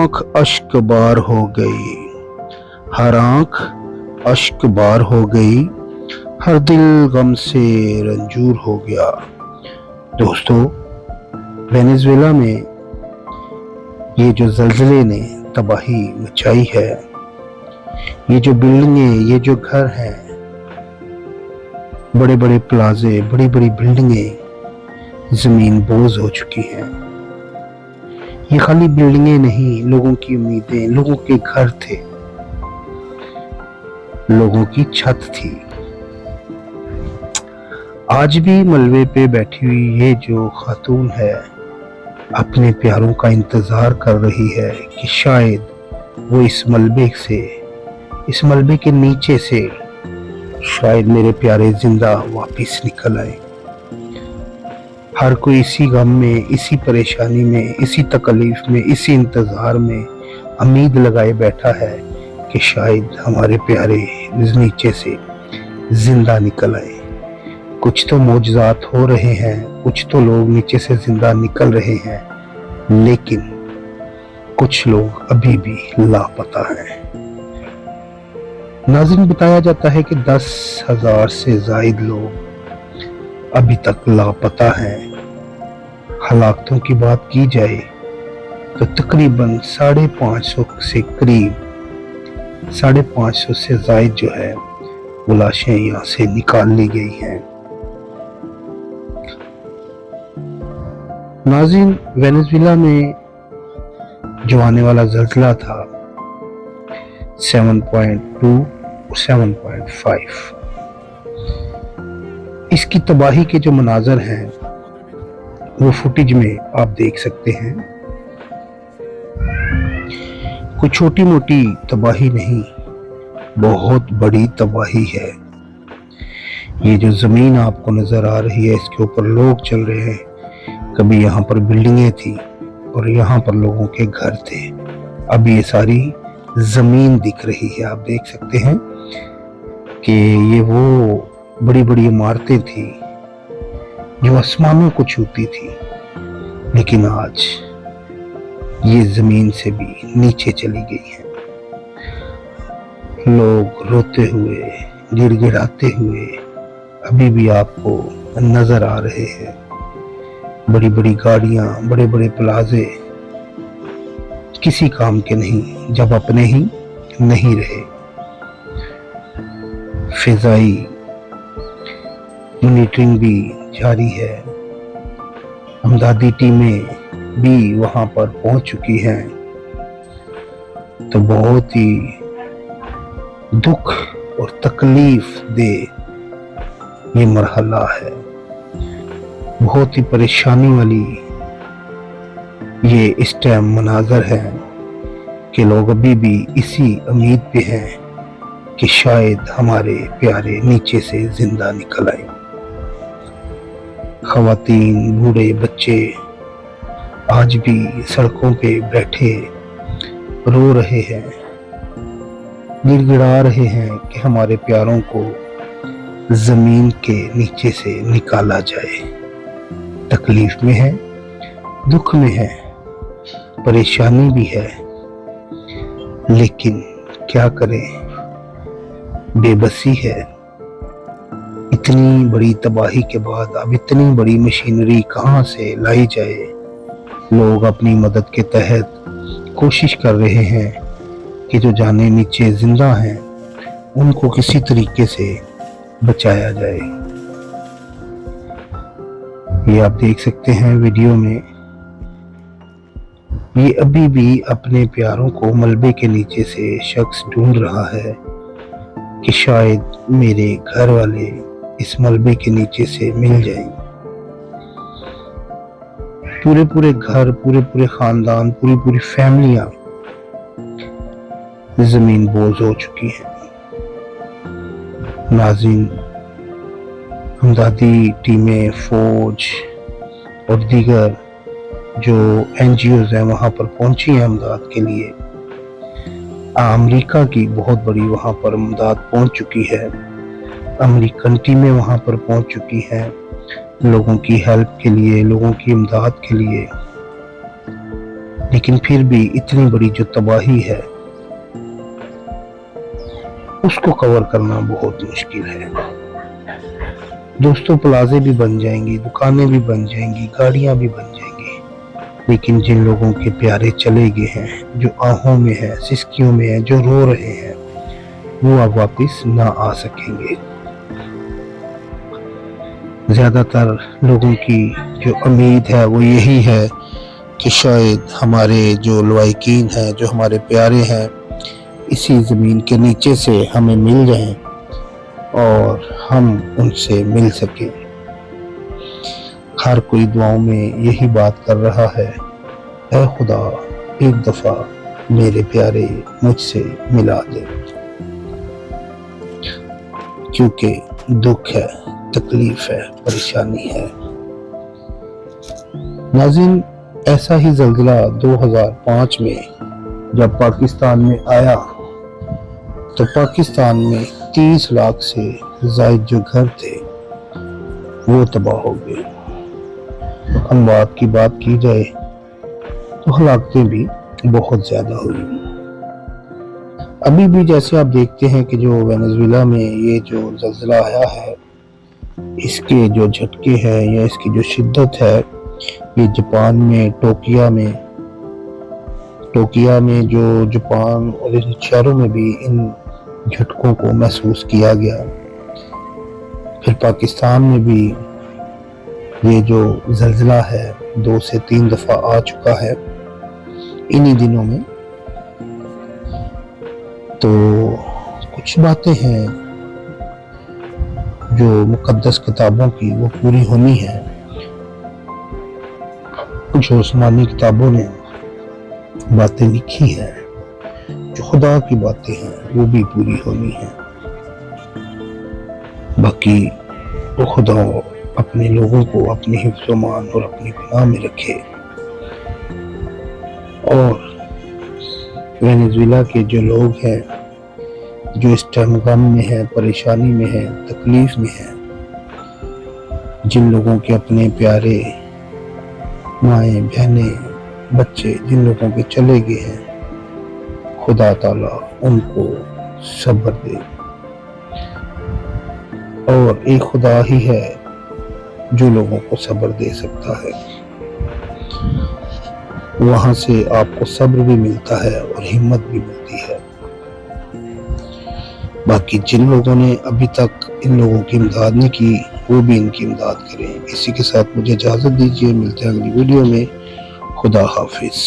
आंख अश्क बार हो गई, हर आंख अश्क बार हो गई, हर दिल गम से रंजूर हो गया। दोस्तों, वेनेजुएला में ये जो ज़लज़ले ने तबाही मचाई है, ये जो बिल्डिंगें, ये जो घर हैं, बड़े बड़े प्लाजे, बड़ी बड़ी बिल्डिंगें ज़मीन बोझ हो चुकी हैं। ये खाली बिल्डिंगें नहीं, लोगों की उम्मीदें, लोगों के घर थे, लोगों की छत थी। आज भी मलबे पे बैठी हुई ये जो खातून है, अपने प्यारों का इंतजार कर रही है कि शायद वो इस मलबे के नीचे से शायद मेरे प्यारे जिंदा वापस निकल आए। हर कोई इसी गम में, इसी परेशानी में, इसी तकलीफ में, इसी इंतजार में उम्मीद लगाए बैठा है कि शायद हमारे प्यारे नीचे से जिंदा निकल आए। कुछ तो मौजज़ात हो रहे हैं, कुछ तो लोग नीचे से जिंदा निकल रहे हैं, लेकिन कुछ लोग अभी भी लापता हैं। नाज़रीन, बताया जाता है कि 10,000 से ज़ायद लोग अभी तक लापता हैं। हलाकतों की बात की जाए तो तकरीबन 550 से करीब 550 से ज़ायद जो है वो लाशें यहाँ से निकाल ली गई हैं। नाज़रीन, वेनेजुएला में जो आने वाला ज़लज़ला था 7.2 7.5, इसकी तबाही के जो मनाजर हैं वो फुटेज में आप देख सकते हैं। कोई छोटी मोटी तबाही नहीं, बहुत बड़ी तबाही है। ये जो जमीन आपको नजर आ रही है, इसके ऊपर लोग चल रहे हैं। कभी यहाँ पर बिल्डिंगें थी और यहाँ पर लोगों के घर थे। अब ये सारी जमीन दिख रही है। आप देख सकते हैं कि ये वो बड़ी बड़ी इमारतें थी जो आसमानों को छूती थी, लेकिन आज ये जमीन से भी नीचे चली गई है। लोग रोते हुए, गिड़गिड़ाते हुए अभी भी आपको नजर आ रहे हैं। बड़ी बड़ी गाड़ियां, बड़े बड़े प्लाजे किसी काम के नहीं जब अपने ही नहीं रहे। फिजाई मॉनिटरिंग भी जारी है। इमदादी टीमें भी वहां पर पहुंच चुकी हैं। तो बहुत ही दुख और तकलीफ दे ये मरहला है, बहुत ही परेशानी वाली ये इस टाइम मनाजर है कि लोग अभी भी इसी उम्मीद पे हैं कि शायद हमारे प्यारे नीचे से जिंदा निकल आए। ख़वातीन, बूढ़े, बच्चे आज भी सड़कों पे बैठे रो रहे हैं, गिड़गिड़ा रहे हैं कि हमारे प्यारों को जमीन के नीचे से निकाला जाए। तकलीफ में है, दुख में है, परेशानी भी है, लेकिन क्या करें, बेबसी है। इतनी बड़ी तबाही के बाद अब इतनी बड़ी मशीनरी कहाँ से लाई जाए। लोग अपनी मदद के तहत कोशिश कर रहे हैं कि जो जाने नीचे जिंदा हैं उनको किसी तरीके से बचाया जाए। ये आप देख सकते हैं वीडियो में, ये अभी भी अपने प्यारों को मलबे के नीचे से शख्स ढूंढ रहा है कि शायद मेरे घर वाले इस मलबे के नीचे से मिल जाएं। पूरे पूरे घर, पूरे पूरे खानदान, पूरी पूरी फैमिलियां जमीन बोझ हो चुकी हैं। नाज़रीन, इमदादी टीमें, फौज और दीगर जो NGOs हैं वहाँ पर पहुंची हैं इमदाद के लिए। अमेरिका की बहुत बड़ी वहाँ पर इमदाद पहुंच चुकी है। अमेरिकन टीमें वहाँ पर पहुंच चुकी हैं लोगों की हेल्प के लिए, लोगों की इमदाद के लिए। لیکن پھر بھی اتنی بڑی جو تباہی ہے اس کو کور کرنا بہت مشکل ہے دوستوں پلازے بھی بن جائیں گی دکانیں بھی بن جائیں گی گاڑیاں بھی بن جائیں گی لیکن جن لوگوں کے پیارے چلے گئے ہیں جو آہوں میں ہیں سسکیوں میں ہیں جو رو رہے ہیں وہ اب واپس نہ آ سکیں گے زیادہ تر لوگوں کی جو امید ہے وہ یہی ہے کہ شاید ہمارے جو لوائقین ہیں جو ہمارے پیارے ہیں اسی زمین کے نیچے سے ہمیں مل جائیں اور ہم ان سے مل سکیں ہر کوئی دعاؤں میں یہی بات کر رہا ہے اے خدا ایک دفعہ میرے پیارے مجھ سے ملا دے کیونکہ دکھ ہے تکلیف ہے پریشانی ہے ناظرین ایسا ہی زلزلہ 2005 میں جب پاکستان میں آیا تو پاکستان میں 30 لاکھ سے زائد جو گھر تھے وہ تباہ ہو گئے اموات کی بات کی جائے تو ہلاکتیں بھی بہت زیادہ ہوئی ابھی بھی جیسے آپ دیکھتے ہیں کہ جو وینزویلا میں یہ جو زلزلہ آیا ہے اس کے جو جھٹکے ہیں یا اس کی جو شدت ہے یہ جاپان میں ٹوکیا میں جو جاپان اور ان شہروں میں بھی ان جھٹکوں کو محسوس کیا گیا پھر پاکستان میں بھی یہ جو زلزلہ ہے 2 سے 3 دفعہ آ چکا ہے انہی دنوں میں تو کچھ باتیں ہیں جو مقدس کتابوں کی وہ پوری ہونی ہے کچھ عثمانی کتابوں نے باتیں لکھی ہیں جو خدا کی باتیں ہیں وہ بھی پوری ہونی ہیں باقی وہ خدا اپنے لوگوں کو اپنی حفظ و امان اور اپنی پناہ میں رکھے اور وینزویلا کے جو لوگ ہیں جو اس ٹائم غم میں ہیں پریشانی میں ہیں تکلیف میں ہیں جن لوگوں کے اپنے پیارے مائیں بہنیں بچے جن لوگوں کے چلے گئے ہیں خدا تعالیٰ ان کو صبر دے اور ایک خدا ہی ہے جو لوگوں کو صبر دے سکتا ہے وہاں سے آپ کو صبر بھی ملتا ہے اور ہمت بھی ملتی ہے باقی جن لوگوں نے ابھی تک ان لوگوں کی امداد نہیں کی وہ بھی ان کی امداد کریں اسی کے ساتھ مجھے اجازت دیجیے ملتے ہیں اگلی ویڈیو میں خدا حافظ